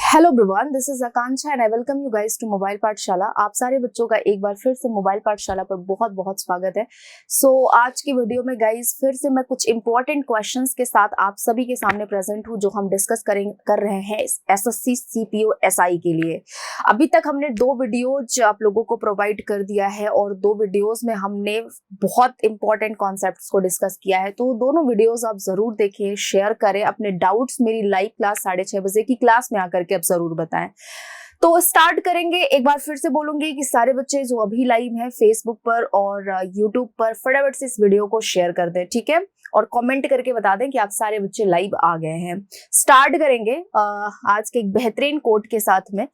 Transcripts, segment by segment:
Hello everyone, this is Akanksha and I welcome you guys to mobile Pathshala. आप सारे बच्चों का एक बार फिर से मोबाइल पाठशाला पर बहुत बहुत स्वागत है। आज की वीडियो में गाइस फिर से मैं कुछ इंपॉर्टेंट क्वेश्चंस के साथ आप सभी के सामने प्रेजेंट हूँ, जो हम डिस्कस कर रहे हैं एसएससी सीपीओ एसआई के लिए। अभी तक हमने 2 वीडियोज आप लोगों को प्रोवाइड कर दिया है और 2 वीडियोज में हमने बहुत इंपॉर्टेंट कॉन्सेप्ट्स को डिस्कस किया है, तो दोनों वीडियोज आप जरूर देखें, शेयर करें। अपने डाउट्स मेरी लाइव क्लास 6:30 बजे की क्लास में आकर के आप जरूर बताएं। तो स्टार्ट करेंगे। एक बार फिर से बोलूंगी कि सारे बच्चे जो अभी लाइव हैं फेसबुक पर और यूट्यूब पर, फटाफट से इस वीडियो को शेयर कर दें, ठीक है, और कमेंट करके बता दें कि आप सारे बच्चे लाइव आ गए हैं। स्टार्ट करेंगे आज के एक बेहतरीन कोट के साथ में।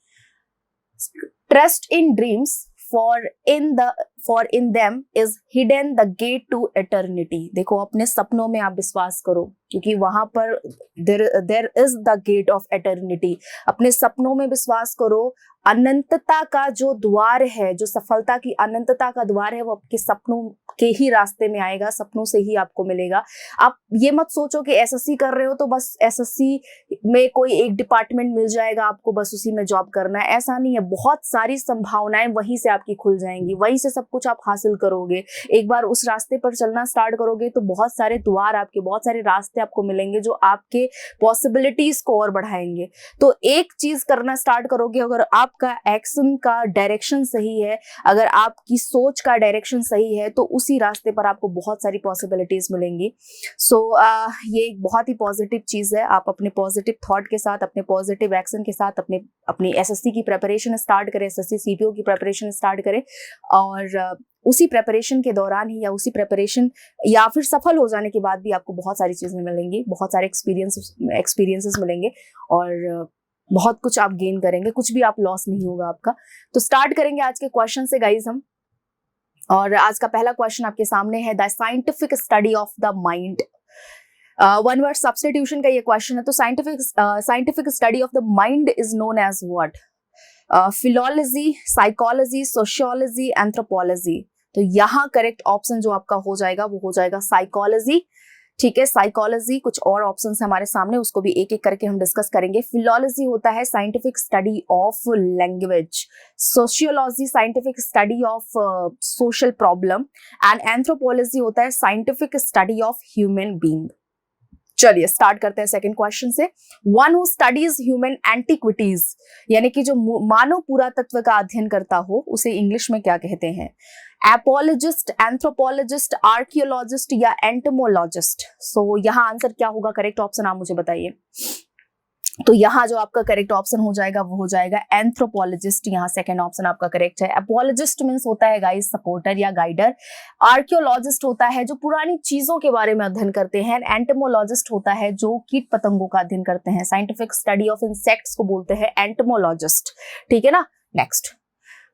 Trust in dreams for in them is hidden the gate to eternity। देखो, अपने सपनों में आप विश्वास करो, क्योंकि वहां पर there is the gate of eternity। अपने सपनों में विश्वास करो। अनंतता का जो द्वार है, जो सफलता की अनंतता का द्वार है, वो आपके सपनों के ही रास्ते में आएगा, सपनों से ही आपको मिलेगा। आप ये मत सोचो कि एसएससी कर रहे हो तो बस एसएससी में कोई एक डिपार्टमेंट मिल जाएगा, आपको बस उसी में जॉब करना है। ऐसा नहीं है, बहुत सारी संभावनाएं वहीं से आपकी खुल जाएंगी, वहीं से सब कुछ आप हासिल करोगे। एक बार उस रास्ते पर चलना स्टार्ट करोगे तो बहुत सारे द्वार आपके, बहुत सारे रास्ते आपको मिलेंगे जो आपके पॉसिबिलिटीज को और बढ़ाएंगे। तो एक चीज करना स्टार्ट करोगे, अगर आपका एक्शन का डायरेक्शन सही है, अगर आपकी सोच का डायरेक्शन सही है, तो उसी रास्ते पर आपको बहुत सारी पॉसिबिलिटीज मिलेंगी। ये एक बहुत ही पॉजिटिव चीज है। आप अपने पॉजिटिव थॉट के साथ, अपने पॉजिटिव एक्शन के साथ अपनी एसएससी की प्रिपरेशन स्टार्ट करें, एसएससी सीपीओ की प्रिपरेशन स्टार्ट करें, और उसी प्रिपरेशन के दौरान ही, या उसी प्रिपरेशन या फिर सफल हो जाने के बाद भी आपको बहुत सारी चीजें मिलेंगी, बहुत सारे एक्सपीरियंसेस मिलेंगे और बहुत कुछ आप गेन करेंगे, कुछ भी आप लॉस नहीं होगा आपका। तो स्टार्ट करेंगे आज के क्वेश्चन से गाइज हम। और आज का पहला क्वेश्चन आपके सामने है, the scientific study of the mind. One word substitution का ये क्वेश्चन है। तो scientific study of the mind is known as what? Philology, psychology, sociology, anthropology. तो यहाँ करेक्ट ऑप्शन जो आपका हो जाएगा वो हो जाएगा साइकोलॉजी, ठीक है, साइकोलॉजी। कुछ और ऑप्शंस हमारे सामने, उसको भी एक एक करके हम डिस्कस करेंगे। फिलोलॉजी होता है scientific study of language, sociology scientific study of social problem, and anthropology होता है scientific study of human being. चलिए स्टार्ट करते हैं सेकंड क्वेश्चन से। One who studies human antiquities, यानी कि जो मानव पुरातत्व का अध्ययन करता हो, उसे इंग्लिश में क्या कहते हैं? एपोलॉजिस्ट, एंथ्रोपोलॉजिस्ट, आर्कियोलॉजिस्ट या एंटोमोलॉजिस्ट। यहाँ आंसर क्या होगा? करेक्ट ऑप्शन आप मुझे बताइए। तो यहाँ जो आपका करेक्ट ऑप्शन हो जाएगा वो हो जाएगा एंथ्रोपोलॉजिस्ट। यहाँ सेकंड ऑप्शन आपका करेक्ट है। एपोलॉजिस्ट मींस होता है गाइस सपोर्टर या गाइडर। आर्कियोलॉजिस्ट होता है जो पुरानी चीजों के बारे में अध्ययन करते हैं। एंटोमोलॉजिस्ट होता है जो कीट पतंगों का अध्ययन करते हैं। साइंटिफिक स्टडी ऑफ इंसेक्ट्स को बोलते हैं एंटोमोलॉजिस्ट, ठीक है ना। Next,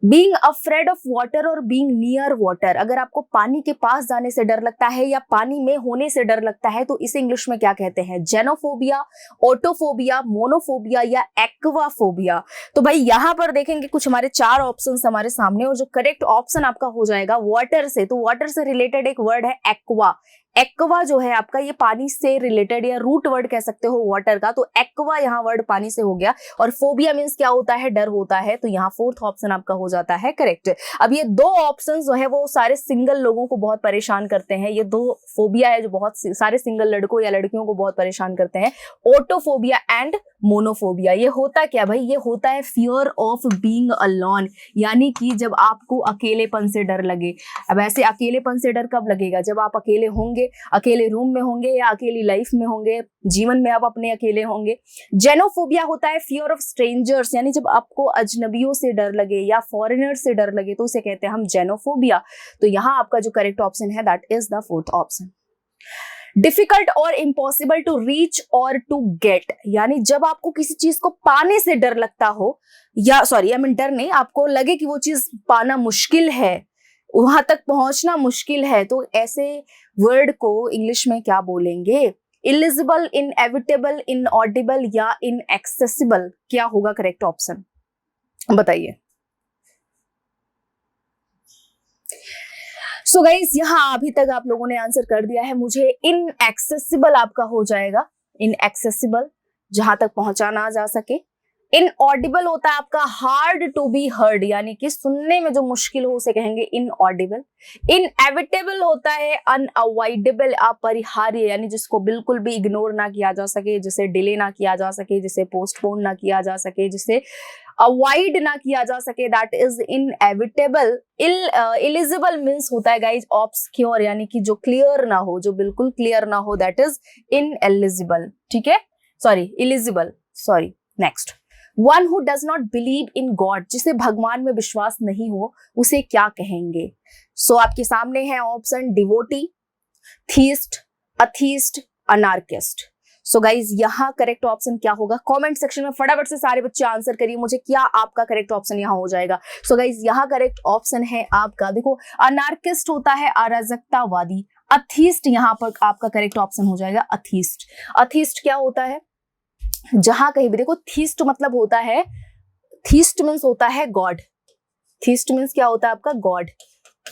being afraid of water और बीइंग नियर वाटर। अगर आपको पानी के पास जाने से डर लगता है या पानी में होने से डर लगता है तो इसे इंग्लिश में क्या कहते हैं? जेनोफोबिया, ओटोफोबिया, मोनोफोबिया या एक्वाफोबिया। तो भाई यहाँ पर देखेंगे कुछ हमारे 4 ऑप्शंस हमारे सामने, और जो करेक्ट ऑप्शन आपका हो जाएगा वाटर से। तो वाटर से रिलेटेड एक वर्ड है एक्वा। एक्वा जो है आपका, ये पानी से रिलेटेड या रूट वर्ड कह सकते हो वाटर का। तो एक्वा यहाँ वर्ड पानी से हो गया। और फोबिया मींस क्या होता है? डर होता है। तो यहाँ फोर्थ ऑप्शन आपका हो जाता है करेक्ट। अब ये 2 ऑप्शंस जो है वो सारे सिंगल लोगों को बहुत परेशान करते हैं। ये 2 फोबिया है जो बहुत सारे सिंगल लड़कों या लड़कियों को बहुत परेशान करते हैं, ओटोफोबिया एंड मोनोफोबिया। ये होता क्या भाई? ये होता है फियर ऑफ बीइंग अलोन, यानी कि जब आपको अकेलेपन से डर लगे। अब ऐसे अकेलेपन से डर कब लगेगा? जब आप अकेले होंगे, अकेले रूम में होंगे या अकेली लाइफ में होंगे, जीवन में आप अपने अकेले होंगे। जेनोफोबिया होता है फियर ऑफ स्ट्रेंजर्स, यानी जब आपको अजनबियों से डर लगे या फॉरेनर से डर लगे तो उसे कहते हैं हम जेनोफोबिया। तो यहाँ आपका जो करेक्ट ऑप्शन है that is the fourth option. Difficult और इम्पॉसिबल टू रीच और टू गेट, यानी जब आपको किसी चीज को पाने से डर लगता हो, या सॉरी आई मीन डर नहीं, आपको लगे कि वो चीज पाना मुश्किल है, वहां तक पहुंचना मुश्किल है, तो ऐसे वर्ड को इंग्लिश में क्या बोलेंगे? इलिजिबल, इनएविटेबल, इनऑडिबल या इनएक्सेसिबल। क्या होगा करेक्ट ऑप्शन बताइए। सो गाइस, यहाँ अभी तक आप लोगों ने आंसर कर दिया है मुझे। इनएक्सेसिबल आपका हो जाएगा, इनएक्सेसिबल, जहां तक पहुंचा ना जा सके। इनऑडिबल होता है आपका हार्ड टू बी हर्ड, यानी कि सुनने में जो मुश्किल हो उसे कहेंगे इनऑडिबल। इनएविटेबल होता है अनअवॉइडेबल, अपरिहार्य, यानी जिसको बिल्कुल भी इग्नोर ना किया जा सके, जिसे डिले ना किया जा सके, जिसे पोस्टपोन ना किया जा सके, जिसे अवॉइड ना किया जा सके, that is inevitable. Eligible means होता है गाइज ऑब्सक्योर, यानी कि जो क्लियर ना हो, जो बिल्कुल क्लियर ना हो, दैट इज इनएलिजिबल। ठीक है, sorry eligible, sorry. Next, one who does not believe in God, जिसे भगवान में विश्वास नहीं हो उसे क्या कहेंगे? सो आपके सामने है option devotee, theist, atheist, anarchist. So guys यहाँ करेक्ट ऑप्शन क्या होगा? कमेंट सेक्शन में फटाफट से सारे बच्चे आंसर करिए मुझे, क्या आपका करेक्ट ऑप्शन यहाँ हो जाएगा। सो गाइज यहाँ करेक्ट ऑप्शन है आपका, देखो अनार्किस्ट होता है अराजकतावादी, अथीस्ट यहाँ पर आपका करेक्ट ऑप्शन हो जाएगा अथीस्ट। अथीस्ट क्या होता है? जहां कहीं भी देखो, थीस्ट मतलब होता है, थीस्ट मीन्स होता है गॉड, थीस्ट मीन्स क्या होता है आपका? गॉड।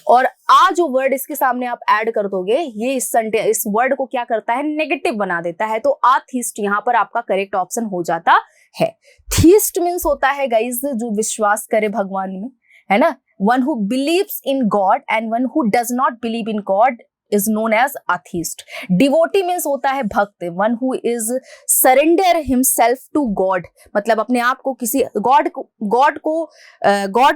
और आ जो वर्ड इसके सामने आप ऐड कर दोगे, ये इस वर्ड को क्या करता है? नेगेटिव बना देता है, तो अथीस्ट यहाँ पर आपका करेक्ट ऑप्शन हो जाता है। थीस्ट मीन्स होता है गाइज जो विश्वास करे भगवान में, है ना। One who believes in God and one who does not believe in God is known as atheist. Devotee means होता है भक्त, one who is surrender himself to God, मतलब अपने आप को किसी गॉड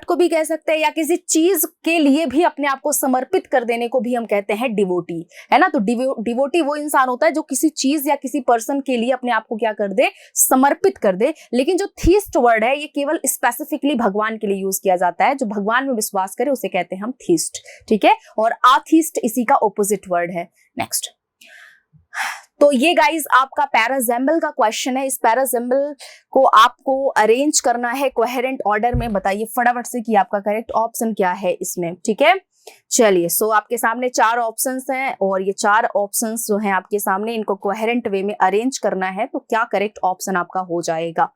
को भी कह सकते हैं, या किसी चीज के लिए भी अपने आप को समर्पित कर देने को भी हम कहते हैं डिवोटी, है ना। तो डिवोटी वो इंसान होता है जो किसी चीज या किसी पर्सन के लिए अपने आप को क्या कर दे? समर्पित कर दे। लेकिन जो थीस्ट वर्ड है ये केवल स्पेसिफिकली भगवान के लिए यूज किया जाता है, जो भगवान में विश्वास करे उसे कहते हैं हम थीस्ट। ठीक है, और आथीस्ट इसी का ऑपोजिट वर्ड है। नेक्स्ट, तो ये गाइज आपका पैराजेम्बल का क्वेश्चन है। इस पैराजेम्बल को आपको अरेंज करना है कोहेरेंट ऑर्डर में। बताइए फटाफट से कि आपका करेक्ट ऑप्शन क्या है इसमें। ठीक है, चलिए। सो आपके सामने 4 ऑप्शंस हैं और ये 4 ऑप्शंस जो हैं आपके सामने, इनको कोहेरेंट वे में अरेंज करना है, तो क्या करेक्ट ऑप्शन आपका हो जाएगा?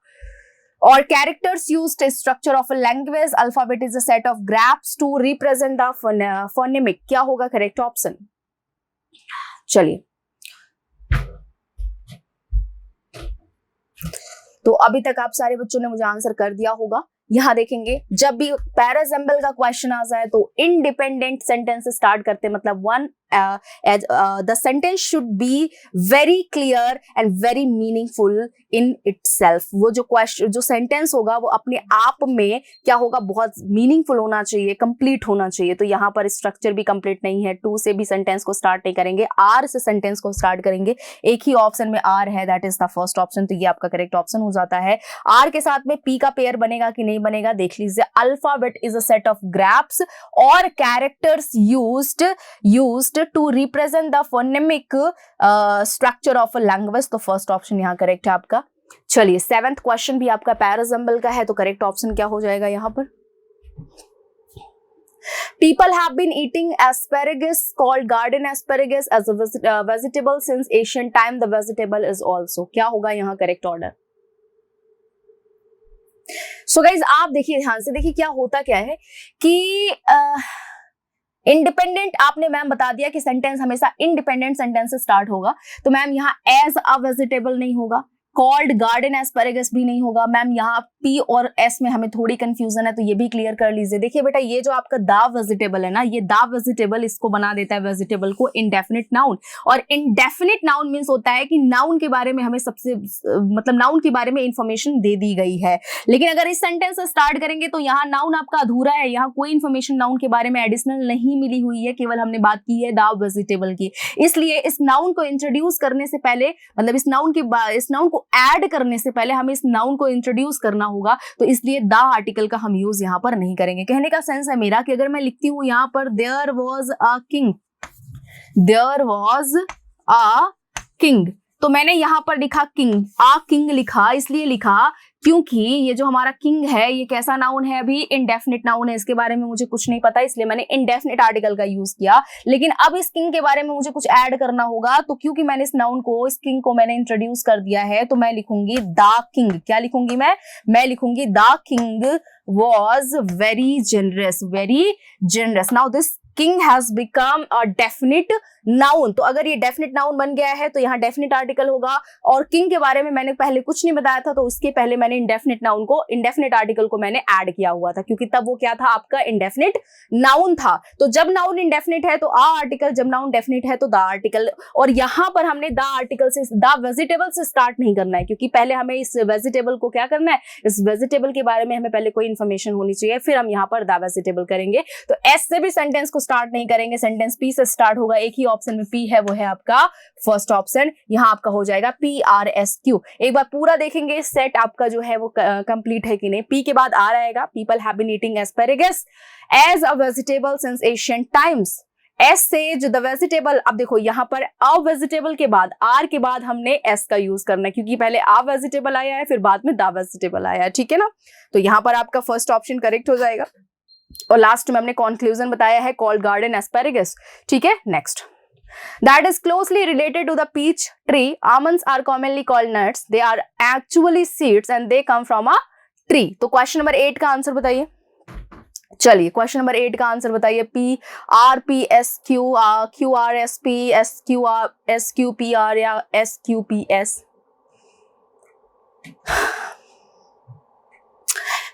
और characters used structure of a language, alphabet is a set of graphs to represent the phonemic, क्या होगा करेक्ट ऑप्शन? चलिए, तो अभी तक आप सारे बच्चों ने मुझे आंसर कर दिया होगा। यहां देखेंगे, जब भी पैराजेम्बल का क्वेश्चन आ जाए तो इंडिपेंडेंट सेंटेंस स्टार्ट करते, मतलब the sentence should be very clear and very meaningful in itself. वो जो सेंटेंस होगा वो अपने आप में क्या होगा? बहुत मीनिंगफुल होना चाहिए, कंप्लीट होना चाहिए। तो यहाँ पर स्ट्रक्चर भी कंप्लीट नहीं है, टू से भी सेंटेंस को स्टार्ट नहीं करेंगे, आर से सेंटेंस को स्टार्ट करेंगे। एक ही ऑप्शन में आर है, that is the first option, तो ये आपका करेक्ट ऑप्शन हो जाता है। आर के साथ में पी का पेयर बनेगा कि नहीं बनेगा देख लीजिए। Alphabet is a set of graphs और characters used to represent the phonemic structure of a language, तो फर्स्ट ऑप्शन यहाँ करेक्ट है आपका। चलिए, 7th क्वेश्चन भी आपका पैराजेम्बल का है, तो करेक्ट ऑप्शन क्या हो जाएगा यहाँ पर? People have been eating asparagus called garden asparagus as a vegetable since ancient time. The vegetable is also, क्या होगा यहाँ करेक्ट ऑर्डर? सो गाइज आप देखिए ध्यान से, देखिए क्या होता क्या है कि इंडिपेंडेंट, आपने मैम बता दिया कि सेंटेंस हमेशा इंडिपेंडेंट सेंटेंस से स्टार्ट होगा, तो मैम यहाँ एज अ वेजिटेबल नहीं होगा, कॉल्ड गार्डन एस्पैरेगस भी नहीं होगा। मैम यहाँ पी और एस में हमें थोड़ी कंफ्यूजन है, तो ये भी क्लियर कर लीजिए। देखिए बेटा, ये जो आपका दा वेजिटेबल है ना, ये दा वेजिटेबल इसको बना देता है वेजिटेबल को इंडेफिनिट नाउन, और इंडेफिनिट नाउन मीन्स होता है कि नाउन के बारे में हमें सबसे मतलब नाउन के बारे में इंफॉर्मेशन दे दी गई है। लेकिन अगर इस सेंटेंस से स्टार्ट करेंगे तो यहाँ नाउन आपका अधूरा है, यहाँ कोई इंफॉर्मेशन नाउन के बारे में एडिशनल नहीं मिली हुई है, केवल हमने बात की है दा वेजिटेबल की। इसलिए इस नाउन को इंट्रोड्यूस करने से पहले, मतलब इस नाउन को ऐड करने से पहले हमें इस नाउन को इंट्रोड्यूस करना होगा, तो इसलिए द आर्टिकल का हम यूज यहां पर नहीं करेंगे। कहने का सेंस है मेरा कि अगर मैं लिखती हूं यहां पर there was a king, there was a king, तो मैंने यहां पर लिखा किंग, आ किंग लिखा, इसलिए लिखा क्योंकि ये जो हमारा किंग है ये कैसा नाउन है? अभी इंडेफिनिट नाउन है, इसके बारे में मुझे कुछ नहीं पता, इसलिए मैंने इंडेफिनिट आर्टिकल का यूज किया। लेकिन अब इस किंग के बारे में मुझे कुछ ऐड करना होगा, तो क्योंकि मैंने इस नाउन को, इस किंग को मैंने इंट्रोड्यूस कर दिया है, तो मैं लिखूंगी द किंग। क्या लिखूंगी मैं लिखूंगी the king was very generous, very generous. Now this king has become a definite noun, तो अगर ये डेफिनेट नाउन बन गया है तो यहाँ डेफिनेट आर्टिकल होगा। और किंग के बारे में मैंने पहले कुछ नहीं बताया था, तो उसके पहले मैंने इंडेफिनेट नाउन को, इंडेफिनेट आर्टिकल को मैंने ऐड किया हुआ था, क्योंकि तब वो क्या था, आपका इंडेफिनेट नाउन था। तो जब नाउन इंडेफिनेट है तो आ आर्टिकल, जब नाउन डेफिनेट है तो द आर्टिकल। और यहाँ पर हमने द आर्टिकल से, द वेजिटेबल से स्टार्ट नहीं करना है, क्योंकि पहले हमें इस वेजिटेबल को क्या करना है, इस वेजिटेबल के बारे में हमें पहले कोई इन्फॉर्मेशन होनी चाहिए, फिर हम यहाँ पर द वेजिटेबल करेंगे। तो एस से भी सेंटेंस को स्टार्ट नहीं करेंगे, सेंटेंस पी से स्टार्ट होगा। एक ही ऑप्शन में पी है, वो है आपका फर्स्ट ऑप्शन। यहाँ आपका हो जाएगा PRSQ। एक बार पूरा देखेंगे सेट आपका जो है वो कंप्लीट है कि नहीं। पी के बाद आर आएगा, people have been eating asparagus as a vegetable since ancient times. S से जो द वेजिटेबल, अब देखो यहाँ पर अ वेजिटेबल के बाद, आर के बाद हमने एस का यूज करना है, क्योंकि पहले आ वेजिटेबल आया है, फिर बाद में द वेजिटेबल आया है, ठीक है ना। तो यहाँ पर आपका फर्स्ट ऑप्शन करेक्ट हो जाएगा। और लास्ट में हमने कंक्लूजन बताया है, कॉल्ड गार्डन एस्पेरेगस, ठीक है। Next, that is closely related to the peach tree. Almonds are commonly called nuts. They are actually seeds and they come from a tree. तो क्वेश्चन नंबर 8 का answer बताइए। चलिए question number 8 का answer बताइए। PRPSQ, QRSP, SQR, SQPR या SQPS।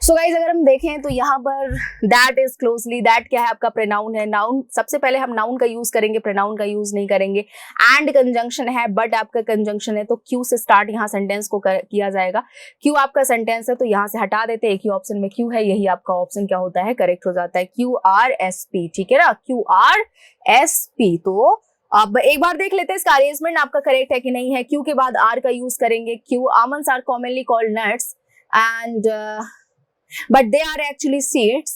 So guys अगर हम देखें तो यहाँ पर दैट इज क्लोजली, दैट क्या है, आपका प्रोनाउन है। नाउन, सबसे पहले हम नाउन का यूज करेंगे, प्रोनाउन का यूज नहीं करेंगे। एंड कंजंक्शन है, बट आपका कंजंक्शन है, तो क्यू से स्टार्ट यहाँ सेंटेंस को किया जाएगा। क्यू आपका सेंटेंस है, तो यहाँ से हटा देते हैं, एक ही ऑप्शन में क्यू है, यही आपका ऑप्शन क्या होता है, करेक्ट हो जाता है। QRSP, ठीक है ना, QRSP। तो अब एक बार देख लेते हैं इसका अरेंजमेंट आपका करेक्ट है कि नहीं है। क्यू के बाद आर का यूज करेंगे। Q, almonds are commonly called nuts and but they are actually seeds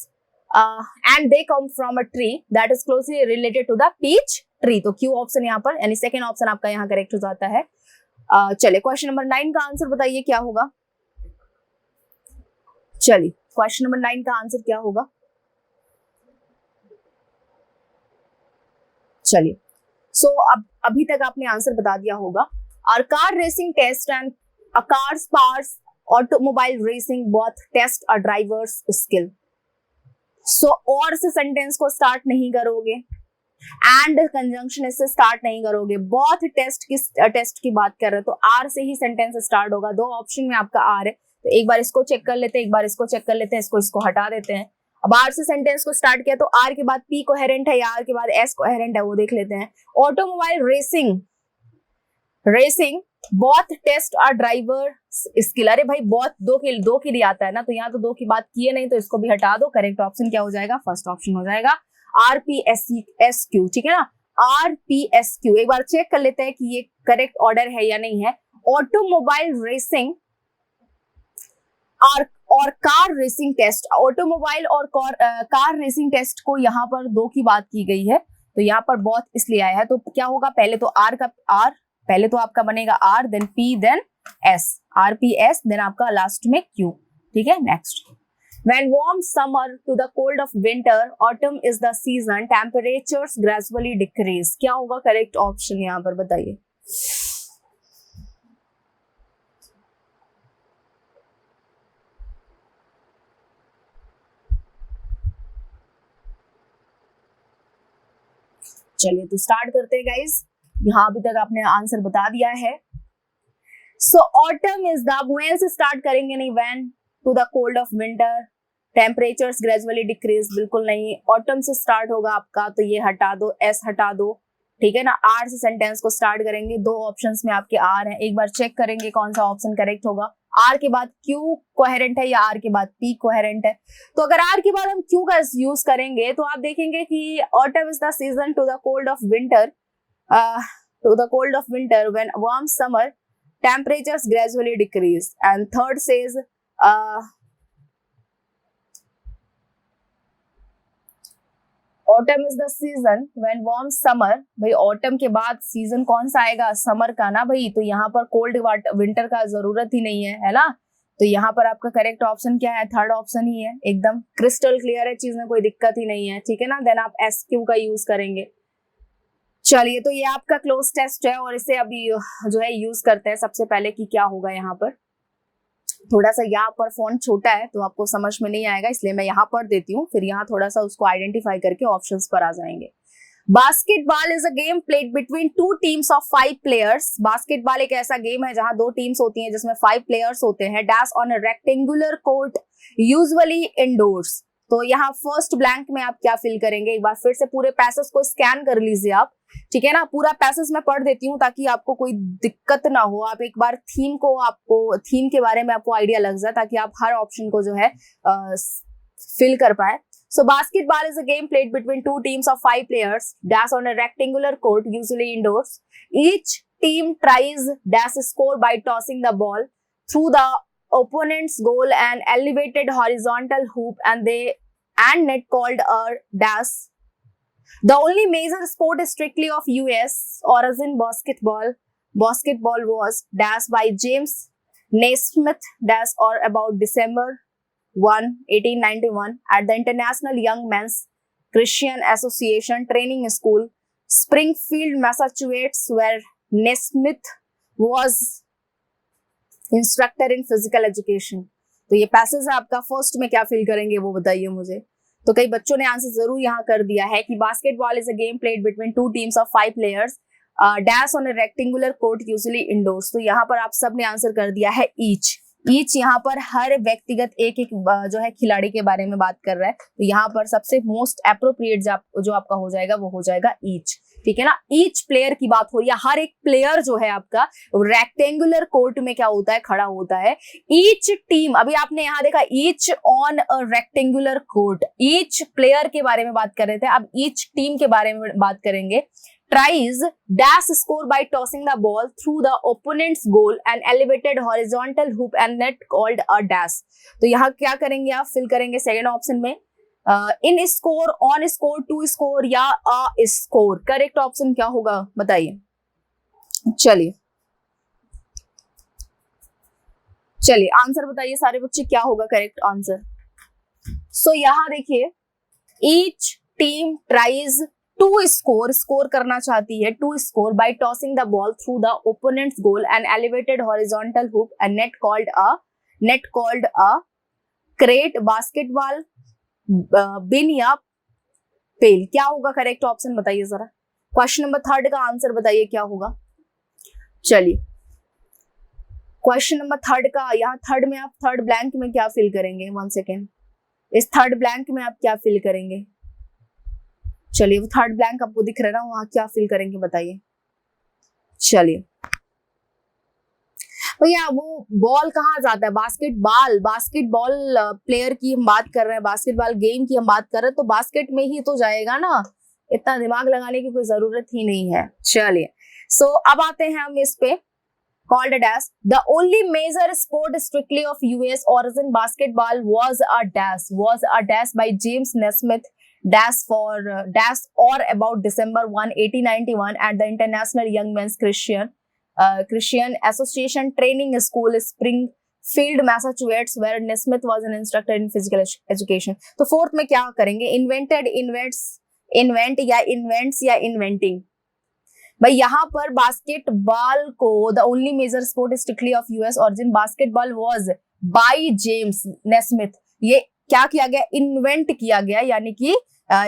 and they come from a tree that is closely related to the peach tree। तो Q ऑप्शन यहाँ पर, यानी second option आपका यहाँ correct हो जाता है। चलिए क्वेश्चन नंबर 9 का आंसर बताइए क्या होगा। चलिए क्वेश्चन नंबर 9 का आंसर क्या होगा। चलिए सो अब अभी तक आपने आंसर बता दिया होगा। Our car racing test and a car's parts automobile racing both test a driver's skill. So और से सेंटेंस को स्टार्ट नहीं करोगे, एंड कंजंक्शन इससे स्टार्ट नहीं करोगे। बोथ टेस्ट की बात कर रहे हो, तो आर से ही सेंटेंस स्टार्ट होगा। दो ऑप्शन में आपका आर है, तो एक बार इसको चेक कर लेते हैं, एक बार इसको चेक कर लेते हैं, इसको हटा देते हैं। अब आर से सेंटेंस को स्टार्ट किया, तो आर के बाद पी कोहेरेंट है या आर के बाद एस कोहेरेंट है, वो देख लेते हैं। ऑटोमोबाइल रेसिंग बोथ टेस्ट और ड्राइवर स्किल। अरे भाई बोथ दो के लिए आता है ना, तो यहाँ तो दो की बात की है नहीं, तो इसको भी हटा दो। करेक्ट ऑप्शन क्या हो जाएगा, फर्स्ट ऑप्शन हो जाएगा RPSQ, ठीक है ना, RPSQ। एक बार चेक कर लेते हैं कि ये करेक्ट ऑर्डर है या नहीं है। ऑटोमोबाइल रेसिंग और कार रेसिंग टेस्ट, ऑटोमोबाइल और कार रेसिंग टेस्ट को यहाँ पर दो की बात की गई है, तो यहाँ पर बोथ इसलिए आया है। तो क्या होगा, पहले तो पहले तो आपका बनेगा R, then P, then S, RPS, then आपका लास्ट में क्यू, ठीक है। Next, when warm summer to the cold of winter, autumn is the season, temperatures gradually decrease। क्या होगा करेक्ट ऑप्शन यहाँ पर बताइए। चलिए तो स्टार्ट करते हैं गाइस। यहाँ अभी तक आपने आंसर बता दिया है। So autumn is the, when से स्टार्ट करेंगे नहीं, when to the cold of winter, temperatures gradually decrease, बिल्कुल नहीं। ऑटम से स्टार्ट होगा आपका, तो ये हटा दो, एस हटा दो, ठीक है ना। आर से सेंटेंस को स्टार्ट करेंगे, दो ऑप्शंस में आपके आर हैं, एक बार चेक करेंगे कौन सा ऑप्शन करेक्ट होगा। आर के बाद क्यू कोहेरेंट है या आर के बाद पी कोहेरेंट है, तो अगर आर के बाद हम क्यू का यूज करेंगे तो आप देखेंगे कि autumn is the season two the cold of winter, when warm summer temperatures gradually decrease, and third says autumn is the season when warm summer। भाई ऑटम के बाद सीजन कौन सा आएगा, समर का ना भाई, तो यहाँ पर कोल्ड विंटर का जरूरत ही नहीं है ना। तो यहाँ पर आपका करेक्ट ऑप्शन क्या है, थर्ड ऑप्शन ही है, एकदम क्रिस्टल क्लियर है, चीज में कोई दिक्कत ही नहीं है, ठीक है ना। देन आप SQ का यूज करेंगे। चलिए तो ये आपका क्लोज टेस्ट है, और इसे अभी जो है यूज करते हैं। सबसे पहले कि क्या होगा, यहाँ पर थोड़ा सा यहाँ पर फॉन्ट छोटा है तो आपको समझ में नहीं आएगा, इसलिए मैं यहाँ पर देती हूँ, फिर यहाँ थोड़ा सा उसको आइडेंटिफाई करके ऑप्शंस पर आ जाएंगे। Basketball is a game played between two teams of 5 players. Basketball एक ऐसा गेम है जहां दो टीम्स होती हैं जिसमें 5 प्लेयर्स होते हैं। Dash on a rectangular court usually indoors. तो यहाँ फर्स्ट ब्लैंक में आप क्या फिल करेंगे, एक बार फिर से पूरे पैसेज को स्कैन कर लीजिए आप, ठीक है ना। पूरा पैसेज मैं पढ़ देती हूँ ताकि आपको कोई दिक्कत ना हो, आप एक बार थीम के बारे में आपको आइडिया लग जाए ताकि आप हर ऑप्शन को जो है फिल कर पाए। So basketball is a game played between two teams of 5 players, dash on a rectangular court, usually indoors. Each team tries dash score by tossing the ball through the opponent's goal and elevated horizontal hoop and net called a dash. The only major sport is strictly of US origin basketball. Basketball was dash by James Naismith dash or about December 1, 1891 at the International Young Men's Christian Association Training School, Springfield, Massachusetts, where Naismith was instructor in physical education. तो ये passage है आपका, first में क्या fill करेंगे वो बताइए मुझे। तो कई बच्चों ने आंसर जरूर यहाँ कर दिया है कि basketball is a game played between two teams of 5 players, dash on a rectangular court usually indoors. तो यहाँ पर आप सब ने आंसर कर दिया है ईच। यहाँ पर हर व्यक्तिगत एक जो है खिलाड़ी के बारे में बात कर रहा है, तो यहाँ पर सबसे मोस्ट एप्रोप्रिएट जो आपका हो जाएगा वो हो जाएगा ईच, ठीक है ना। ईच प्लेयर की बात हो रही है, हर एक प्लेयर जो है आपका रेक्टेंगुलर कोर्ट में क्या होता है, खड़ा होता है। ईच टीम, अभी आपने यहाँ देखा each on a rectangular court, each player के बारे में बात कर रहे थे, अब ईच टीम के बारे में बात करेंगे। Tries dash score by tossing the ball through the opponent's goal and elevated horizontal hoop and net called a dash. तो यहाँ क्या करेंगे आप, फिल करेंगे सेकेंड ऑप्शन में in score, on score, to score या अ स्कोर। करेक्ट ऑप्शन क्या होगा बताइए। चलिए आंसर बताइए सारे बच्चे, क्या होगा करेक्ट आंसर। सो यहाँ देखिए, each team tries to score करना चाहती है, to score by tossing the ball through the opponent's goal and elevated horizontal hoop and net called a crate, basketball, bin या पेल। क्या होगा करेक्ट ऑप्शन बताइए जरा। क्वेश्चन नंबर 3 का answer बताइए क्या होगा। चलिए क्वेश्चन नंबर 3 का, यहाँ थर्ड में आप थर्ड ब्लैंक में क्या फिल करेंगे, 1 सेकेंड, इस थर्ड ब्लैंक में आप क्या फिल करेंगे। चलिए वो थर्ड ब्लैंक आपको दिख रहा है ना, वहां क्या फिल करेंगे बताइए। चलिए भैया वो बॉल कहाँ जाता है, बास्केटबॉल प्लेयर की हम बात कर रहे हैं, बास्केटबॉल गेम की हम बात कर रहे हैं, तो बास्केट में ही तो जाएगा ना, इतना दिमाग लगाने की कोई जरूरत ही नहीं है। चलिए सो अब आते हैं हम इस पे। Called a dash. The only major sport strictly of US origin basketball was a dash by James Naismith dash or about December 1, 1891 at the International Young Men's Christian Association Training School, Springfield, Massachusetts, where Naismith was an instructor in physical education. तो fourth में क्या करेंगे, invent या inventing। भाई यहाँ पर basketball को the only major sport strictly of US origin basketball was by James Naismith. ये क्या किया गया, इन्वेंट किया गया, यानी कि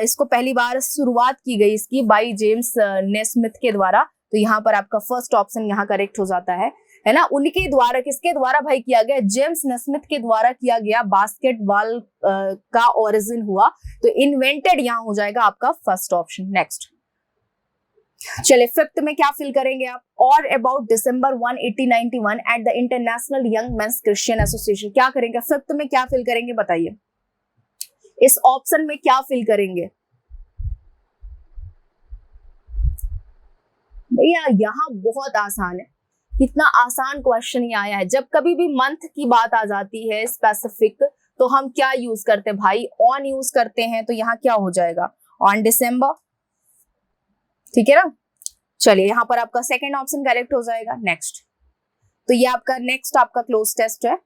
इसको पहली बार शुरुआत की गई इसकी बाय जेम्स नेस्मिथ के द्वारा। तो यहाँ पर आपका फर्स्ट ऑप्शन यहाँ करेक्ट हो जाता है ना। उनके द्वारा, किसके द्वारा भाई किया गया, जेम्स नेस्मिथ के द्वारा किया गया बास्केटबॉल का ओरिजिन हुआ। तो इन्वेंटेड यहाँ हो जाएगा आपका फर्स्ट ऑप्शन। नेक्स्ट चलिए फिफ्थ में क्या फिल करेंगे आप, और about December 1, 1891 at the international young mains Christian association. क्या करेंगे फिफ्थ में, क्या फिल करेंगे बताइए, इस ऑप्शन में क्या फिल करेंगे भैया। यहाँ बहुत आसान है, कितना आसान क्वेश्चन ही आया है। जब कभी भी मंथ की बात आ जाती है स्पेसिफिक, तो हम क्या यूज करते हैं भाई, ऑन यूज करते हैं। तो यहाँ क्या हो जाएगा, ऑन दिसंबर, ठीक है ना। चलिए यहाँ पर आपका सेकंड ऑप्शन करेक्ट हो जाएगा। नेक्स्ट, तो ये आपका नेक्स्ट आपका क्लोज टेस्ट है,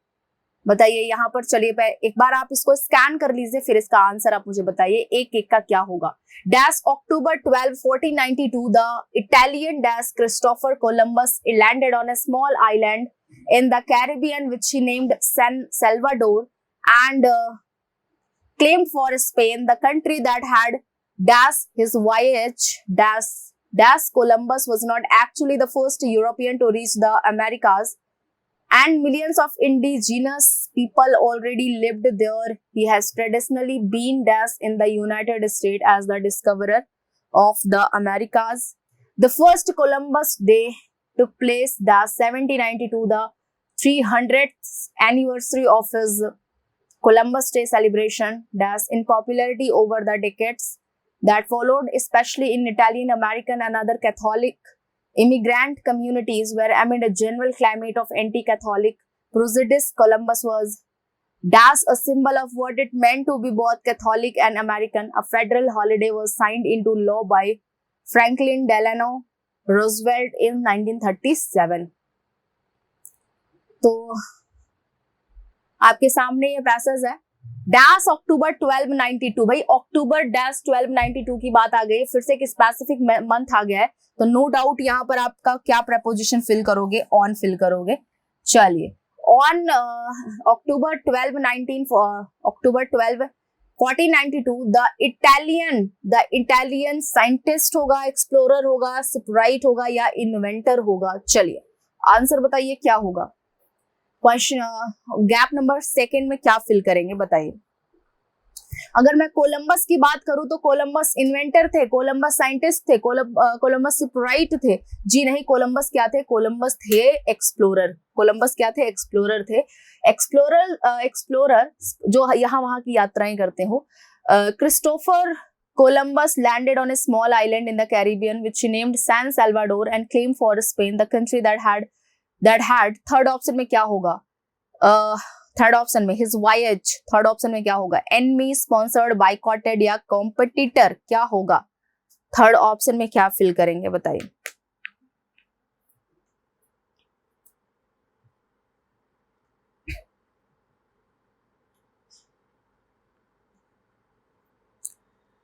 बताइए यहाँ पर। चलिए एक बार आप इसको स्कैन कर लीजिए, फिर इसका आंसर आप मुझे बताइए एक एक का क्या होगा। Dash October 12, 1492 the Italian dash Christopher Columbus landed on a small island in the Caribbean which he named San Salvador and claimed for Spain, the country that had dash his voyage dash Columbus was not actually the first European to reach the Americas, and millions of indigenous people already lived there. He has traditionally been dash in the United States as the discoverer of the Americas. The first Columbus Day took place dash 1792, the 300th anniversary of his Columbus Day celebration dash in popularity over the decades that followed, especially in Italian American and other Catholic immigrant communities, where amid a general climate of anti-Catholic prejudice, Columbus was dash a symbol of what it meant to be both Catholic and American. A federal holiday was signed into law by Franklin Delano Roosevelt in 1937. तो आपके सामने ये passage है, dash अक्टूबर 1292। भाई अक्टूबर dash 1292 की बात आ गई, फिर से एक स्पेसिफिक मंथ आ गया है, तो नो डाउट यहाँ पर आपका क्या प्रपोजिशन फिल करोगे, ऑन फिल करोगे। चलिए, on October 1492 the Italian scientist होगा, एक्सप्लोरर होगा, शिपराइट होगा या इन्वेंटर होगा। चलिए आंसर बताइए क्या होगा। क्वेश्चन गैप नंबर सेकंड में क्या फिल करेंगे बताइए। अगर मैं कोलंबस की बात करूं तो कोलंबस इन्वेंटर थे, कोलंबस साइंटिस्ट थे, कोलंबस शिपराइट थे? जी नहीं, कोलंबस क्या थे? कोलंबस थे एक्सप्लोरर। कोलंबस क्या थे? एक्सप्लोरर थे। एक्सप्लोरर जो यहाँ वहां की यात्राएं करते हो। Christopher Columbus landed on a small island in the Caribbean which he named San Salvador and claimed for Spain, the country that had third option में क्या होगा? थर्ड ऑप्शन में his voyage, थर्ड ऑप्शन में क्या होगा? enemy, sponsored, boycotted या competitor क्या होगा? थर्ड ऑप्शन में क्या फिल करेंगे बताइए।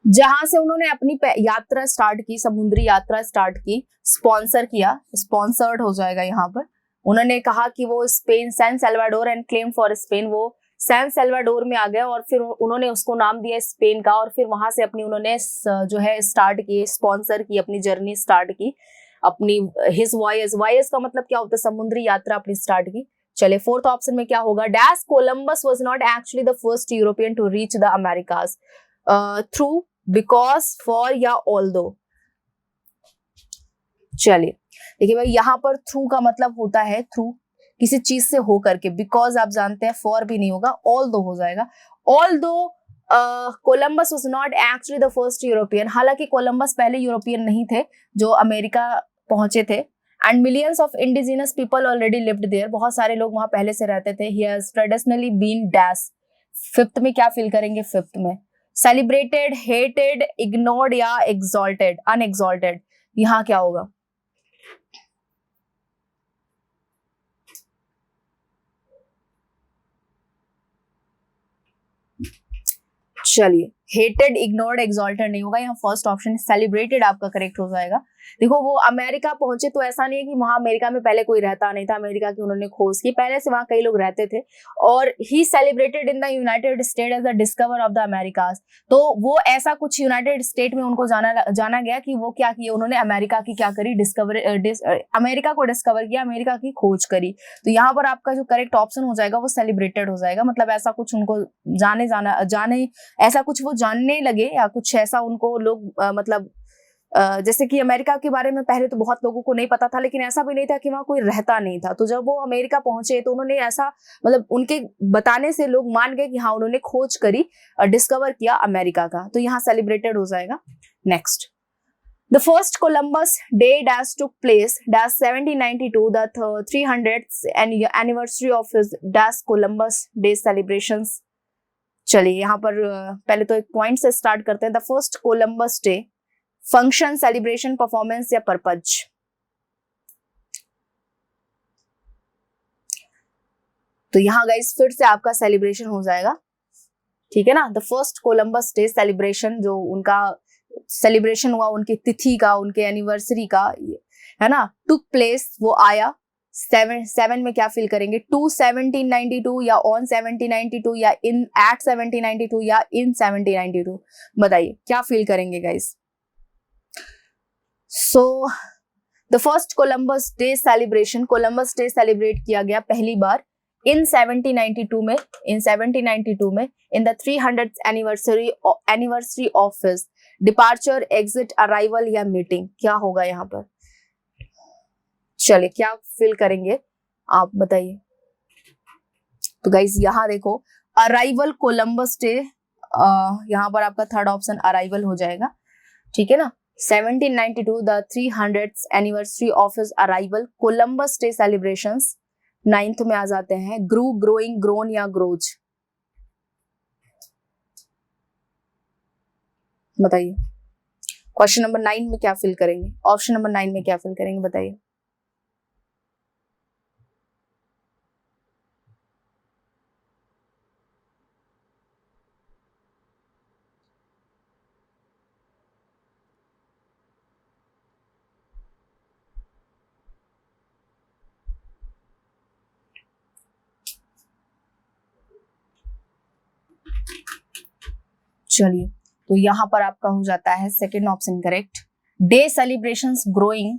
जहां से उन्होंने अपनी यात्रा स्टार्ट की, समुद्री यात्रा स्टार्ट की, स्पॉन्सर किया, स्पॉन्सर्ड हो जाएगा यहाँ पर। उन्होंने कहा कि वो Spain, San Salvador and claim for Spain, वो सैन सैल्वाडोर में आ गया और फिर उन्होंने उसको नाम दिया स्पेन का, और फिर वहां से अपनी उन्होंने जो है स्टार्ट की, स्पॉन्सर की, अपनी जर्नी स्टार्ट की, अपनी हिज वॉयज का मतलब क्या होता है? समुद्री यात्रा अपनी स्टार्ट की। चले फोर्थ ऑप्शन में क्या होगा? Dash Columbus was not actually the first European to reach the Americas, through, because, for या ऑल्दो। चलिए देखिए भाई, यहाँ पर थ्रू का मतलब होता है थ्रू, किसी चीज से हो करके, बिकॉज आप जानते हैं, फॉर भी नहीं होगा, ऑल्दो हो जाएगा। Although Columbus was not actually the first European, हालांकि कोलंबस पहले यूरोपियन नहीं थे जो अमेरिका पहुंचे थे। And millions of indigenous people already lived there, बहुत सारे लोग वहां पहले से रहते थे। He has traditionally been dash, fifth में क्या फिल करेंगे? फिफ्थ में सेलिब्रेटेड, हेटेड, इग्नोर्ड या एक्सॉल्टेड, अनएक्सॉल्टेड, यहाँ क्या होगा? चलिए, हेटेड, इग्नोर्ड, एक्सॉल्टेड नहीं होगा, यहाँ फर्स्ट ऑप्शन सेलिब्रेटेड आपका करेक्ट हो जाएगा। देखो वो अमेरिका पहुंचे तो ऐसा नहीं है कि वहां अमेरिका में पहले कोई रहता नहीं था, अमेरिका की उन्होंने खोज की, पहले से वहां कई लोग रहते थे। और ही celebrated in the United State as the discover of the Americas, तो वो ऐसा कुछ यूनाइटेड स्टेट में उनको जाना गया कि वो क्या किया, उन्होंने अमेरिका की क्या करी, अमेरिका को डिस्कवर किया, अमेरिका की खोज करी। तो यहाँ पर आपका जो करेक्ट ऑप्शन हो जाएगा वो सेलिब्रेटेड हो जाएगा, मतलब ऐसा कुछ उनको ऐसा कुछ वो जानने लगे, या कुछ ऐसा उनको लोग मतलब जैसे कि अमेरिका के बारे में पहले तो बहुत लोगों को नहीं पता था, लेकिन ऐसा भी नहीं था कि वहां कोई रहता नहीं था। तो जब वो अमेरिका पहुंचे तो उन्होंने ऐसा, मतलब उनके बताने से लोग मान गए कि हाँ उन्होंने खोज करी, डिस्कवर किया अमेरिका का, तो यहाँ सेलिब्रेटेड हो जाएगा। Next, The first Columbus Day dash took place dash 1792, the 300th anniversary of his dash Columbus Day celebrations। चलिए यहाँ पर पहले तो एक पॉइंट से स्टार्ट करते हैं। The first Columbus day, function, celebration, performance या पर्पज? तो यहाँ गाइस फिर से आपका सेलिब्रेशन हो जाएगा, ठीक है ना। The first Columbus day celebration, जो उनका सेलिब्रेशन हुआ, उनकी तिथि का, उनके एनिवर्सरी का, है ना, टुक प्लेस, वो आया 7 में क्या फील करेंगे? टू 1792 या ऑन 1792 या इन एट 1792 या इन 1792? बताइए क्या फील करेंगे guys? So the first Columbus day celebration, Columbus day celebrate किया गया पहली बार इन 1792 में, इन 1792 में, in the 300th anniversary of his departure, exit, arrival या मीटिंग। क्या होगा यहाँ पर? चलिए क्या फील करेंगे आप बताइए। तो गाइस यहाँ देखो अराइवल कोलंबस डे, यहाँ पर आपका थर्ड ऑप्शन अराइवल हो जाएगा, ठीक है ना। 1792 the 300th anniversary of his arrival, Columbus day celebrations 9th में आ जाते हैं। ग्रू, ग्रोइंग, ग्रोन या ग्रोज? बताइए क्वेश्चन नंबर 9 में क्या फील करेंगे? ऑप्शन नंबर 9 में क्या फील करेंगे बताइए। चलिए तो यहां पर आपका हो जाता है second option correct. Day celebrations growing,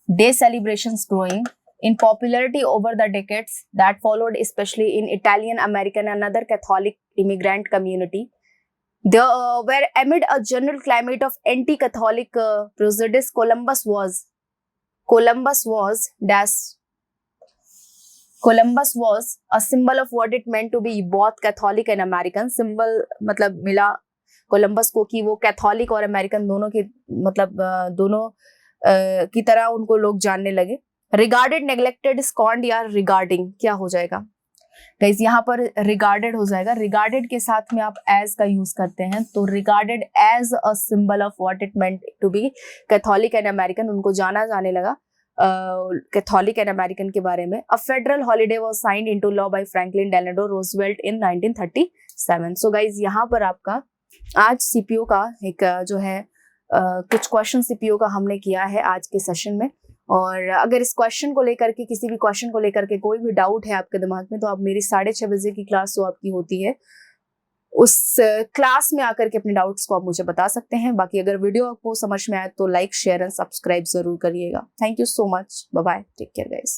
day celebrations growing in popularity over the decades that followed, especially in Italian American and other Catholic immigrant community. There were amid a general climate of anti-Catholic prejudice. Columbus was a symbol of what it meant to be both Catholic and American. Symbol मतलब मिला Columbus को कि वो Catholic और American दोनों के मतलब दोनों की तरह उनको लोग जानने लगे। रिगार्डेड, नेग्लेक्टेड, स्कॉन्ड या रिगार्डिंग? क्या हो जाएगा गाइस? यहाँ पर रिगार्डेड हो जाएगा। रिगार्डेड के साथ में आप एज का यूज करते हैं, तो regarded as a symbol of what it meant to be Catholic and American, उनको जाना जाने लगा कैथोलिक एंड अमेरिकन के बारे में। A federal holiday was signed into law by Franklin Delano Roosevelt in 1937। So guys यहाँ पर आपका आज सीपीओ का एक जो है कुछ क्वेश्चन सीपीओ का हमने किया है आज के सेशन में। और अगर इस क्वेश्चन को लेकर के, किसी भी क्वेश्चन को लेकर के कोई भी डाउट है आपके दिमाग में, तो आप मेरी 6:30 बजे की क्लास जो आपकी होती है उस क्लास में आकर के अपने डाउट्स को आप मुझे बता सकते हैं। बाकी अगर वीडियो आपको समझ में आए तो लाइक, शेयर एंड सब्सक्राइब जरूर करिएगा। Thank you so much, bye bye, take care guys.